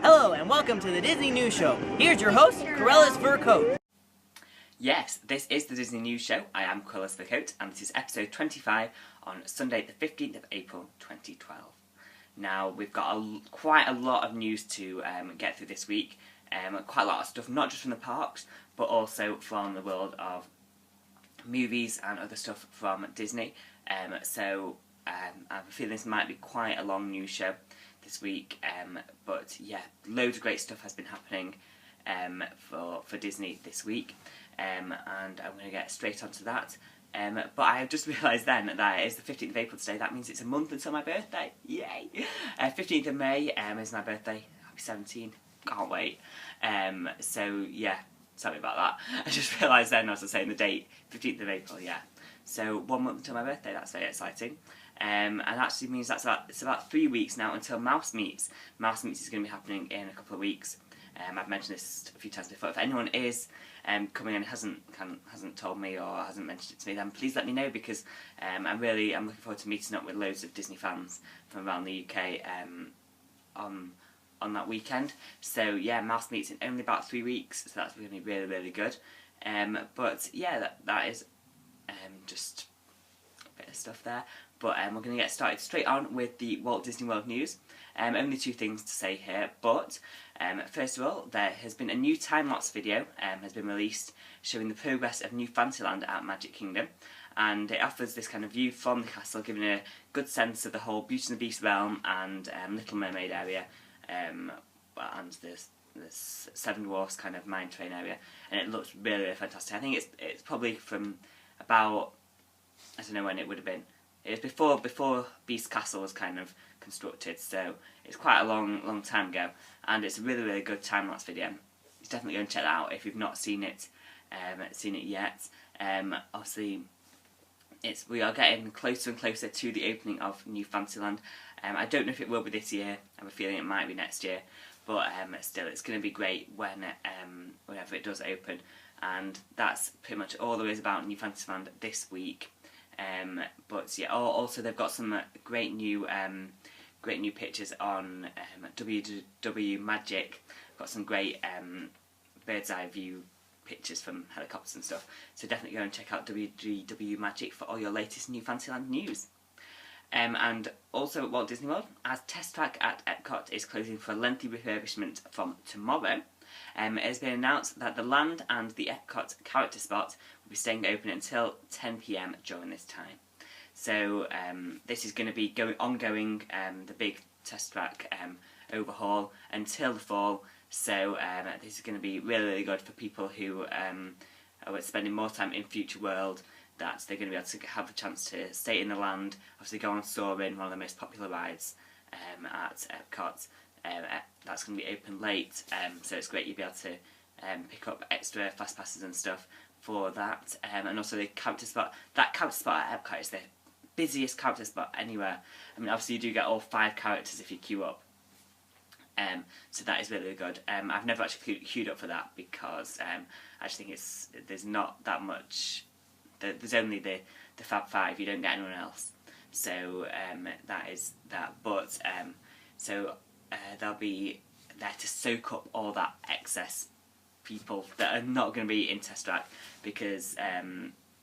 Hello and welcome to the Disney News Show. Here's your host, CruellasFurCoat. Yes, this is the Disney News Show. I am CruellasFurCoat and this is episode 25 on Sunday the 15th of April 2012. Now we've got quite a lot of news to get through this week. Quite a lot of stuff, not just from the parks, but also from the world of movies and other stuff from Disney. So I have a feeling this might be quite a long news show this week, but yeah, loads of great stuff has been happening for Disney this week, and I'm going to get straight onto that. But I have just realised then that it is the 15th of April today. That means it's a month until my birthday. Yay! 15th of May is my birthday. I'll be 17. Can't wait. So yeah, sorry about that. I just realised then as I was saying the date, 15th of April, yeah. So 1 month until my birthday, that's very exciting. And actually means it's about 3 weeks now until Mouse Meets. Mouse Meets is going to be happening in a couple of weeks. I've mentioned this a few times before. If anyone is coming and hasn't told me or hasn't mentioned it to me, then please let me know, because I'm looking forward to meeting up with loads of Disney fans from around the UK on that weekend. So yeah, Mouse Meets in only about 3 weeks, so that's going to be really, really good. But yeah, that is just a bit of stuff there. But we're going to get started straight on with the Walt Disney World news. Only two things to say here, but first of all, there has been a new time-lapse video has been released showing the progress of New Fantasyland at Magic Kingdom, and it offers this kind of view from the castle, giving a good sense of the whole Beauty and the Beast realm and Little Mermaid area, and the Seven Dwarfs kind of mine train area, and it looks really, really fantastic. I think it's probably from about, I don't know when it would have been. It was before Beast Castle was kind of constructed, so it's quite a long time ago, and it's a really, really good time-lapse video. You definitely go and check that out if you've not seen it yet. Obviously, we are getting closer and closer to the opening of New Fantasyland. I don't know if it will be this year. I have a feeling it might be next year, but still, it's going to be great whenever it does open. And that's pretty much all there is about New Fantasyland this week. But yeah, also they've got some great new pictures on WW Magic. Got some great bird's eye view pictures from helicopters and stuff. So definitely go and check out WW Magic for all your latest New Fantasyland news. And also at Walt Disney World, as Test Track at Epcot is closing for a lengthy refurbishment from tomorrow, it has been announced that the land and the Epcot character spot will be staying open until 10 PM during this time. So this is going to be ongoing, the big Test Track overhaul until the fall. So this is going to be really, really good for people who are spending more time in Future World, that they're going to be able to have a chance to stay in the land, obviously go on Soarin', one of the most popular rides at Epcot. That's going to be open late, so it's great you'll be able to pick up extra fast passes and stuff for that. And also the character spot. That character spot at Epcot is the busiest character spot anywhere. I mean, obviously you do get all 5 characters if you queue up. So that is really, really good. I've never actually queued up for that because I just think there's not that much. There's only the Fab 5. You don't get anyone else. So that is that. But they'll be there to soak up all that excess people that are not going to be in Test Track, because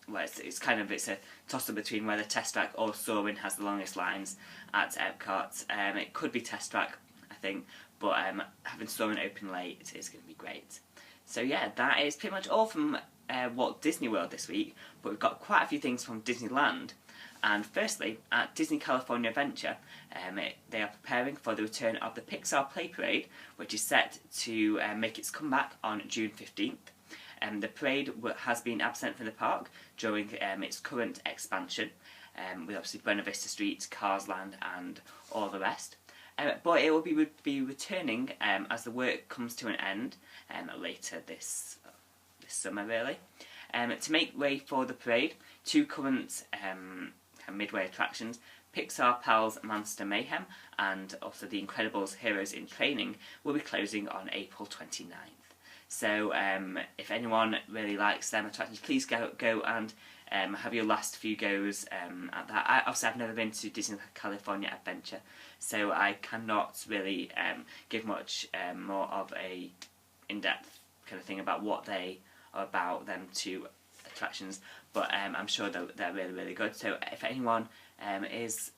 well, it's a toss-up between whether Test Track or Soarin' has the longest lines at Epcot. It could be Test Track, I think, but having Soarin' open late is going to be great. So yeah, that is pretty much all from Walt Disney World this week, but we've got quite a few things from Disneyland. And firstly, at Disney California Adventure, they are preparing for the return of the Pixar Play Parade, which is set to make its comeback on June 15th. The parade has been absent from the park during its current expansion, with obviously Buena Vista Street, Cars Land and all the rest. But it will be returning as the work comes to an end later this summer, really. To make way for the parade, 2 current midway attractions, Pixar Pals Monster Mayhem and also The Incredibles Heroes in Training, will be closing on April 29th. So if anyone really likes them attractions, please go and have your last few goes at that. Obviously, I've never been to Disneyland California Adventure, so I cannot really give much more of a in-depth kind of thing about what they are about, them two attractions, but I'm sure they're really, really good. So if anyone is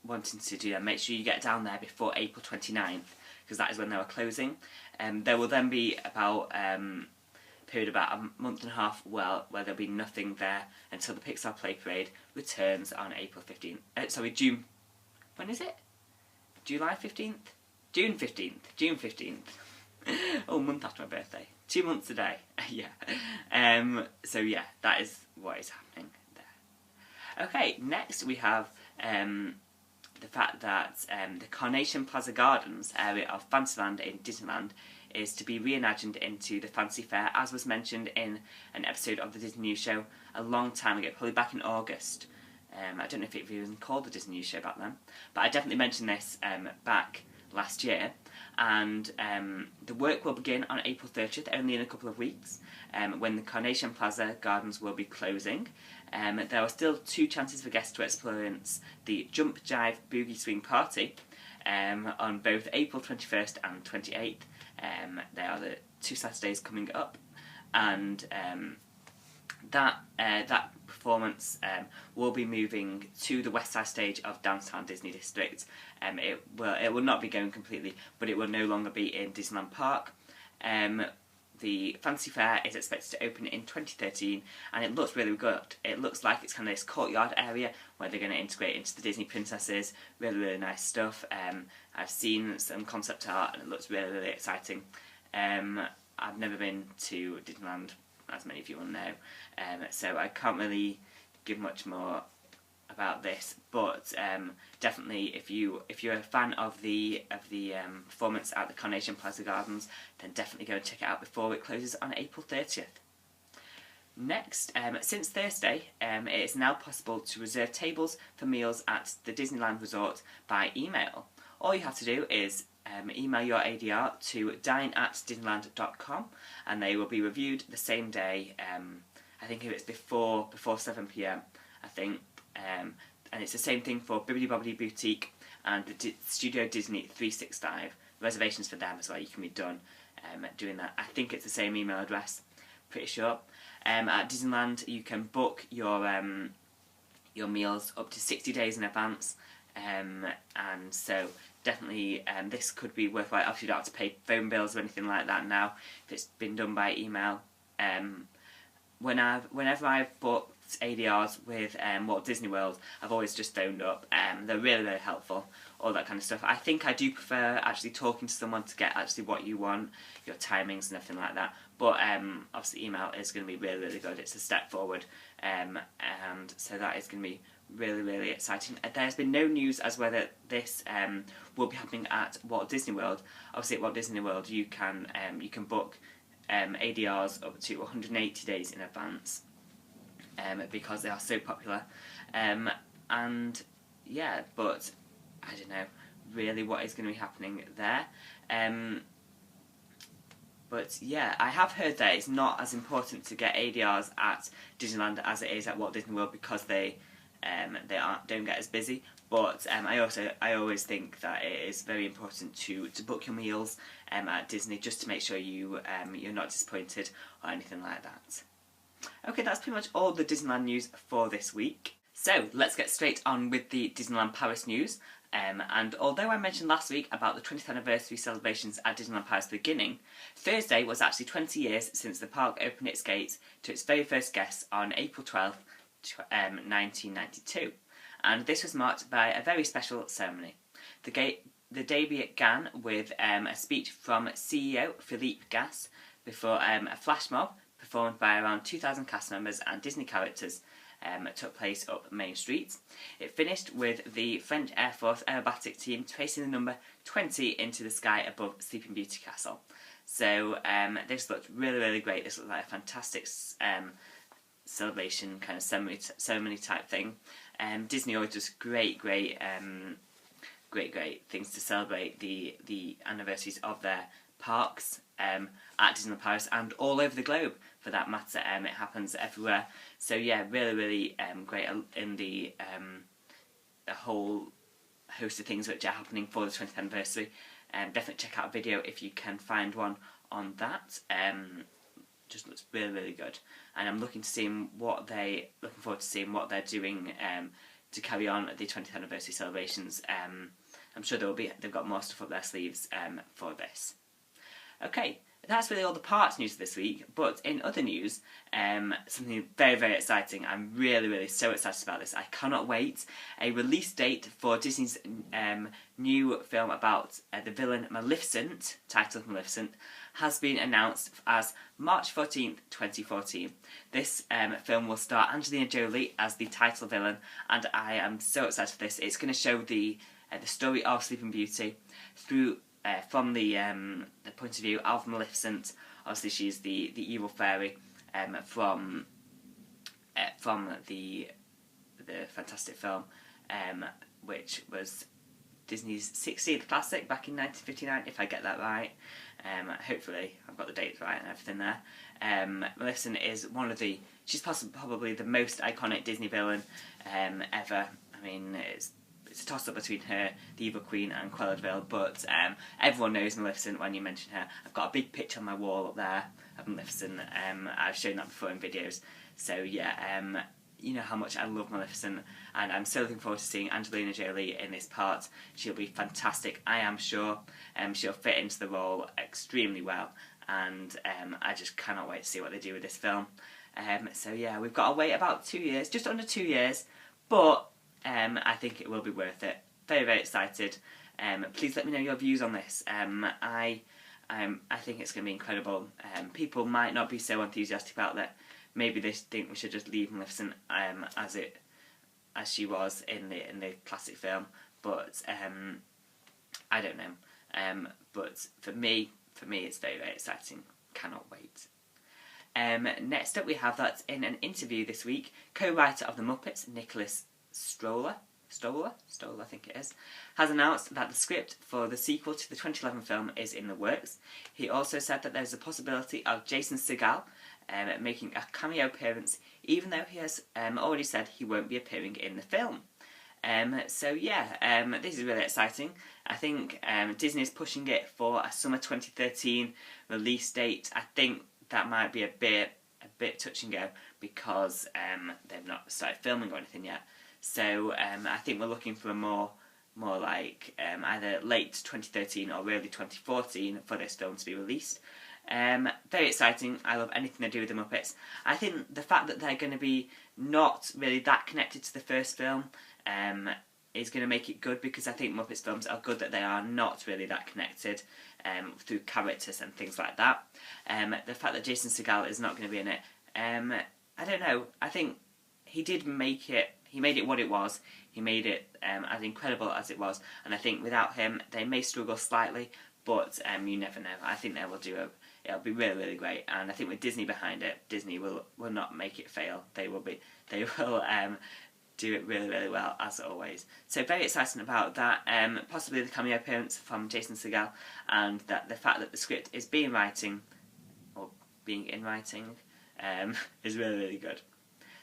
wanting to do that, make sure you get down there before April 29th, because that is when they are closing. There will then be about period about a month and a half where there'll be nothing there until the Pixar Play Parade returns on April 15th. June. When is it? July 15th? June 15th. June 15th. Oh, a month after my birthday. 2 months today. Yeah. So yeah, that is what is happening there. Okay, next we have the fact that the Carnation Plaza Gardens area of Fantasyland in Disneyland is to be reimagined into the Fancy Fair, as was mentioned in an episode of the Disney News Show a long time ago, probably back in August. I don't know if it was even called the Disney News Show back then, but I definitely mentioned this back last year. And the work will begin on April 30th, only in a couple of weeks, when the Carnation Plaza Gardens will be closing. There are still 2 chances for guests to experience the Jump Jive Boogie Swing Party on both April 21st and 28th. They are the 2 Saturdays coming up, and that performance will be moving to the West Side stage of Downtown Disney District. It will not be going completely, but it will no longer be in Disneyland Park. The Fancy Fair is expected to open in 2013, and it looks really good. It looks like it's kind of this courtyard area where they're going to integrate into the Disney princesses. Really, really nice stuff. I've seen some concept art, and it looks really, really exciting. I've never been to Disneyland, as many of you will know, so I can't really give much more about this, but definitely if you're a fan of the performance at the Carnation Plaza Gardens, then definitely go and check it out before it closes on April 30th. Next, since Thursday, it is now possible to reserve tables for meals at the Disneyland Resort by email. All you have to do is email your ADR to dine@disneyland.com, and they will be reviewed the same day. I think if it's before 7 PM, I think. And it's the same thing for Bibbidi Bobbidi Boutique and the Studio Disney 365. Reservations for them as well. You can be done doing that. I think it's the same email address. Pretty sure. At Disneyland, you can book your meals up to 60 days in advance, and so definitely this could be worthwhile. Obviously, you don't have to pay phone bills or anything like that now if it's been done by email. Whenever I've booked ADRs with Walt Disney World, I've always just phoned up. They're really, really helpful, all that kind of stuff. I think I do prefer actually talking to someone to get actually what you want, your timings and everything like that. But obviously email is going to be really, really good. It's a step forward, and so that is going to be really, really exciting. There's been no news as whether this will be happening at Walt Disney World. Obviously at Walt Disney World you can book ADRs up to 180 days in advance. Because they are so popular, and yeah, but I don't know really what is going to be happening there. But yeah, I have heard that it's not as important to get ADRs at Disneyland as it is at Walt Disney World because they don't get as busy. But I always think that it is very important to book your meals at Disney, just to make sure you're not disappointed or anything like that. Okay, that's pretty much all the Disneyland news for this week. So, let's get straight on with the Disneyland Paris news. And although I mentioned last week about the 20th anniversary celebrations at Disneyland Paris beginning, Thursday was actually 20 years since the park opened its gates to its very first guests on April 12th, 1992. And this was marked by a very special ceremony. The day began with a speech from CEO Philippe Gas before a flash mob performed by around 2,000 cast members and Disney characters took place up Main Street. It finished with the French Air Force aerobatic team tracing the number 20 into the sky above Sleeping Beauty Castle. So this looked really, really great. This looked like a fantastic celebration kind of ceremony type thing. Disney always does great things to celebrate the anniversaries of their parks at Disneyland Paris and all over the globe for that matter. It happens everywhere. So yeah, really great in the a whole host of things which are happening for the 20th anniversary. Definitely check out a video if you can find one on that. Just looks really good, and I'm looking forward to seeing what they're doing to carry on the 20th anniversary celebrations. I'm sure they've got more stuff up their sleeves for this. Okay, that's really all the parks news this week, but in other news, something very exciting. I'm really so excited about this. I cannot wait. A release date for Disney's new film about the villain Maleficent, titled Maleficent, has been announced as March 14th, 2014. This film will star Angelina Jolie as the title villain, and I am so excited for this. It's going to show the story of Sleeping Beauty through from the point of view of Maleficent. Obviously, she's the evil fairy from the fantastic film, which was Disney's 60th classic back in 1959, if I get that right. Hopefully, I've got the dates right and everything there. Maleficent is she's probably the most iconic Disney villain ever. I mean, it's a toss-up between her, the Evil Queen, and Cruella de Vil, but everyone knows Maleficent when you mention her. I've got a big picture on my wall up there of Maleficent. I've shown that before in videos. So yeah, you know how much I love Maleficent, and I'm so looking forward to seeing Angelina Jolie in this part. She'll be fantastic, I am sure. She'll fit into the role extremely well, and I just cannot wait to see what they do with this film. So yeah, we've got to wait about 2 years, just under 2 years, but I think it will be worth it. Very excited. Please let me know your views on this. I think it's going to be incredible. People might not be so enthusiastic about that. Maybe they think we should just leave Maleficent as she was in the classic film. But I don't know. But for me, it's very exciting. Cannot wait. Next up, we have that in an interview this week, co-writer of the Muppets, Nicholas Stoller, I think it is, has announced that the script for the sequel to the 2011 film is in the works. He also said that there's a possibility of Jason Segel making a cameo appearance, even though he has already said he won't be appearing in the film. So yeah, this is really exciting. I think Disney is pushing it for a summer 2013 release date. I think that might be a bit touch and go because they've not started filming or anything yet. So I think we're looking for a more like either late 2013 or early 2014 for this film to be released. Very exciting. I love anything they do with the Muppets. I think the fact that they're going to be not really that connected to the first film is going to make it good, because I think Muppets films are good that they are not really that connected through characters and things like that. The fact that Jason Segel is not going to be in it, I don't know. I think he did make it. He made it what it was. He made it as incredible as it was. And I think without him, they may struggle slightly, but you never know. I think they will do it. It'll be really great. And I think with Disney behind it, Disney will not make it fail. They will do it really well, as always. So very exciting about that. Possibly the cameo appearance from Jason Segel, and that the fact that the script is being in writing is really good.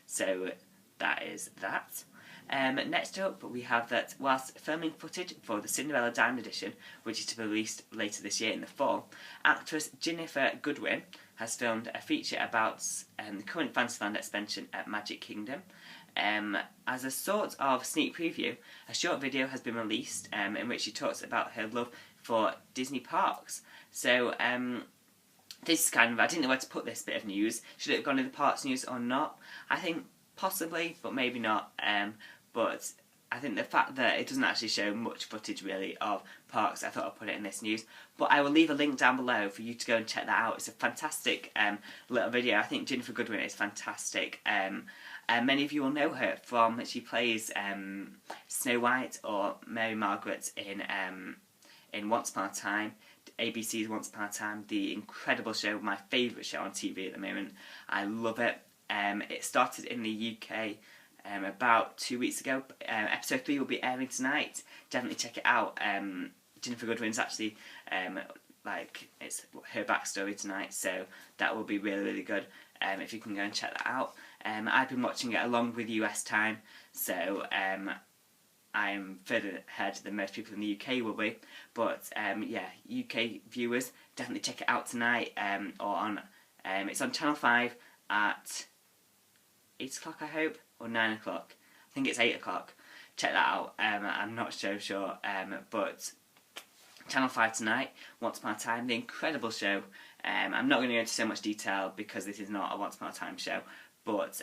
So that is that. Next up, we have that whilst filming footage for the Cinderella Diamond Edition, which is to be released later this year in the fall, actress Jennifer Goodwin has filmed a feature about the current Fantasyland expansion at Magic Kingdom. As a sort of sneak preview, a short video has been released in which she talks about her love for Disney parks. So this is kind of, I didn't know where to put this bit of news. Should it have gone in the parks news or not? I think possibly, but maybe not. But I think the fact that it doesn't actually show much footage really of parks, I thought I'd put it in this news. But I will leave a link down below for you to go and check that out. It's a fantastic little video. I think Jennifer Goodwin is fantastic. Many of you will know her from, she plays Snow White or Mary Margaret in Once Upon a Time, ABC's Once Upon a Time, the incredible show, my favourite show on TV at the moment. I love it. It started in the UK about 2 weeks ago. Episode 3 will be airing tonight. Definitely check it out. Jennifer Goodwin's actually like it's her backstory tonight, so that will be really, really good. If you can go and check that out. I've been watching it along with US time, so I'm further ahead than most people in the UK will be. But yeah, UK viewers, definitely check it out tonight. Or on it's on Channel 5 at 8 o'clock, I hope, or 9 o'clock. I think it's 8 o'clock. Check that out. I'm not so sure, but Channel 5 tonight, Once Upon a Time, the incredible show. I'm not going to go into so much detail because this is not a Once Upon a Time show, but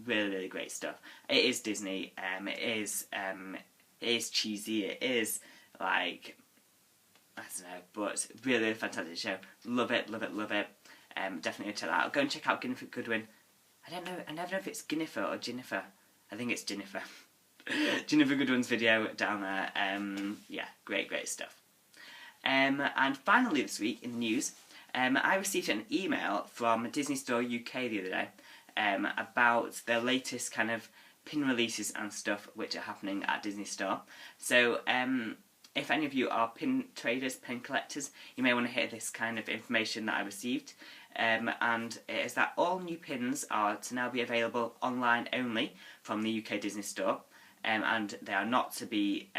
really, really great stuff. It is Disney. It is cheesy. It is like, I don't know, but really, really fantastic show. Love it, love it, love it. Definitely check that out. Go and check out Ginnifer Goodwin. I don't know. I never know if it's Ginnifer or Jennifer. I think it's Jennifer. Ginnifer Goodwin's video down there. Yeah, great, great stuff. And finally this week in the news, I received an email from Disney Store UK the other day about their latest kind of pin releases and stuff which are happening at Disney Store. So if any of you are pin traders, pin collectors, you may want to hear this kind of information that I received. And it is that all new pins are to now be available online only from the UK Disney Store. And they are not to be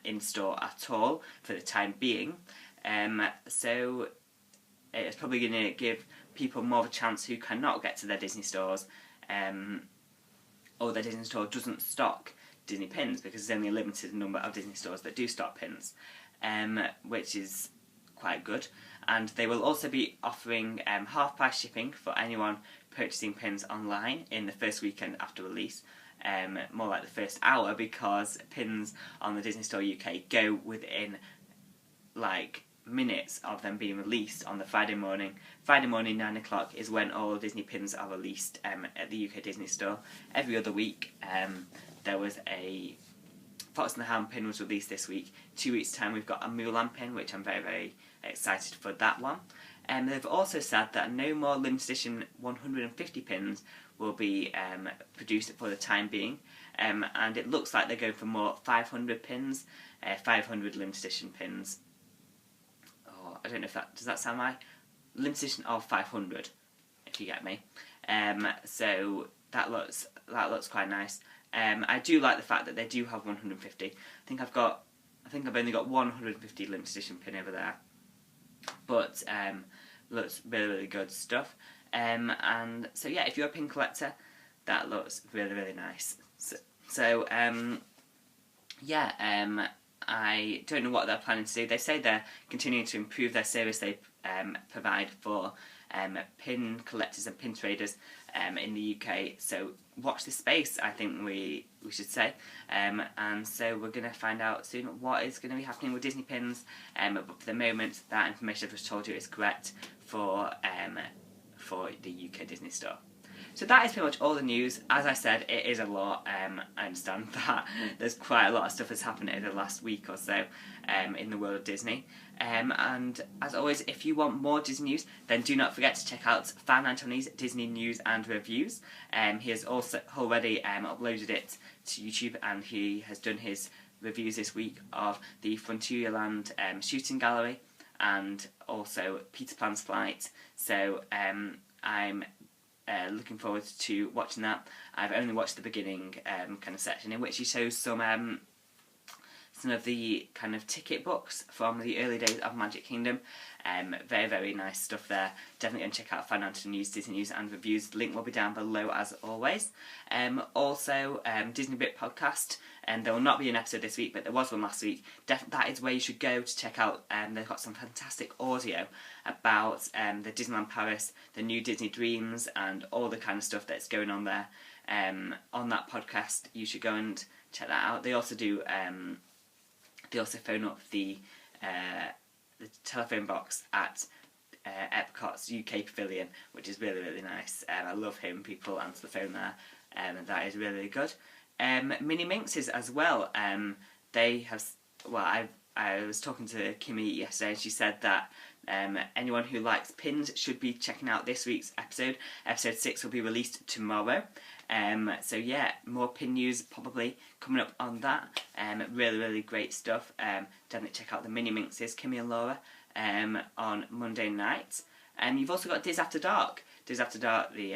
in store at all for the time being. So it's probably going to give people more of a chance who cannot get to their Disney stores, or their Disney store doesn't stock Disney pins, because there's only a limited number of Disney stores that do stock pins, which is quite good. And they will also be offering half-price shipping for anyone purchasing pins online in the first weekend after release. More like the first hour, because pins on the Disney Store UK go within like minutes of them being released on the Friday morning. Friday morning 9 o'clock is when all Disney pins are released at the UK Disney Store. Every other week there was a Fox and the Hound pin was released this week. 2 weeks time we've got a Mulan pin, which I'm very, very excited for that one. And they've also said that no more limited edition 150 pins will be produced for the time being, and it looks like they're going for more 500 pins, 500 limited edition pins. Oh, I don't know if that does that sound right. Limited edition of 500, if you get me. So that looks quite nice. I do like the fact that they do have 150. I think I've only got 150 limited edition pin over there, but looks really, really good stuff. And so yeah, if you're a pin collector, that looks really, really nice. So yeah, I don't know what they're planning to do. They say they're continuing to improve their service they provide for pin collectors and pin traders in the UK. So watch this space, I think we should say. And so we're going to find out soon what is going to be happening with Disney pins. But for the moment, that information I've just told you is correct for the UK Disney Store. So that is pretty much all the news. As I said, it is a lot. I understand that there's quite a lot of stuff that's happened over the last week or so in the world of Disney. And as always, if you want more Disney news, then do not forget to check out Fan Antony's Disney News and Reviews. He has also already uploaded it to YouTube, and he has done his reviews this week of the Frontierland shooting gallery and also Peter Pan's flight. So I'm looking forward to watching that. I've only watched the beginning kind of section in which he shows some of the kind of ticket books from the early days of Magic Kingdom. Very, very nice stuff there. Definitely go and check out Fan Antony News, Disney News and Reviews. The link will be down below as always. Also, Disney Brit Podcast. There will not be an episode this week, but there was one last week. That is where you should go to check out. They've got some fantastic audio about the Disneyland Paris, the new Disney Dreams, and all the kind of stuff that's going on there. On that podcast, you should go and check that out. They also do. They also phone up the telephone box at Epcot's UK Pavilion, which is really, really nice. I love hearing people answer the phone there, and that is really, really good. Mini Minxes as well. They have. Well, I was talking to Kimmy yesterday, and she said that anyone who likes pins should be checking out this week's episode. Episode 6 will be released tomorrow. So yeah, more pin news probably coming up on that. Really great stuff. Definitely check out the Mini Minxes, Kimmy and Laura, on Monday nights. You've also got Diz After Dark. Diz After Dark, the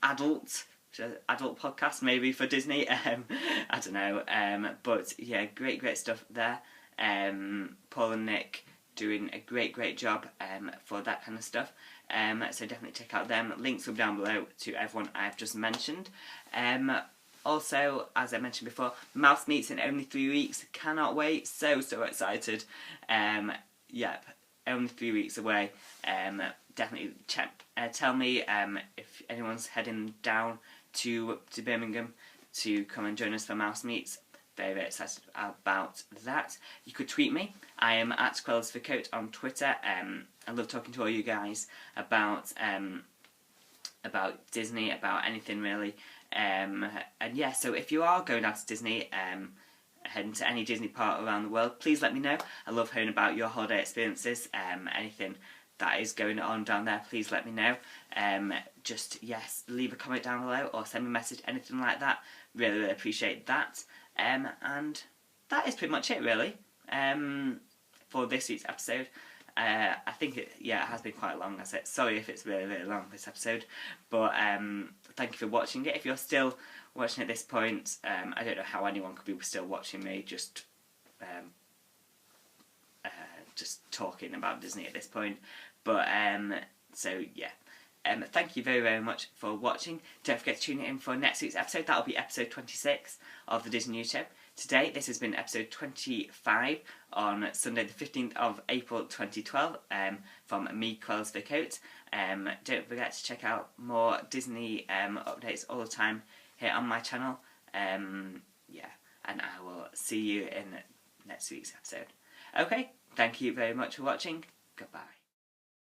adult podcast maybe for Disney. I don't know. But yeah, great stuff there. Paul and Nick doing a great job for that kind of stuff. So definitely check out them. Links will be down below to everyone I've just mentioned. Also, as I mentioned before, Mouse Meets in only 3 weeks. Cannot wait. So excited. Yep, only 3 weeks away. Definitely tell me if anyone's heading down to Birmingham to come and join us for Mouse Meets. Very excited about that. You could tweet me. I am at CruellasFurCoat on Twitter. I love talking to all you guys about Disney, about anything really. And yeah, so if you are going out to Disney, heading to any Disney park around the world, please let me know. I love hearing about your holiday experiences. Anything that is going on down there, please let me know. Just, yes, leave a comment down below or send me a message, anything like that. Really appreciate that. And that is pretty much it, really, for this week's episode. I think it has been quite long. Sorry if it's really long, this episode, but thank you for watching it. If you're still watching at this point, I don't know how anyone could be still watching me just talking about Disney at this point, but so yeah. Thank you very much for watching. Don't forget to tune in for next week's episode. That'll be episode 26 of the Disney News Show. Today, this has been episode 25 on Sunday the 15th of April 2012 from me, CruellasFurCoat. Don't forget to check out more Disney updates all the time here on my channel. Yeah, and I will see you in next week's episode. Okay, thank you very much for watching. Goodbye.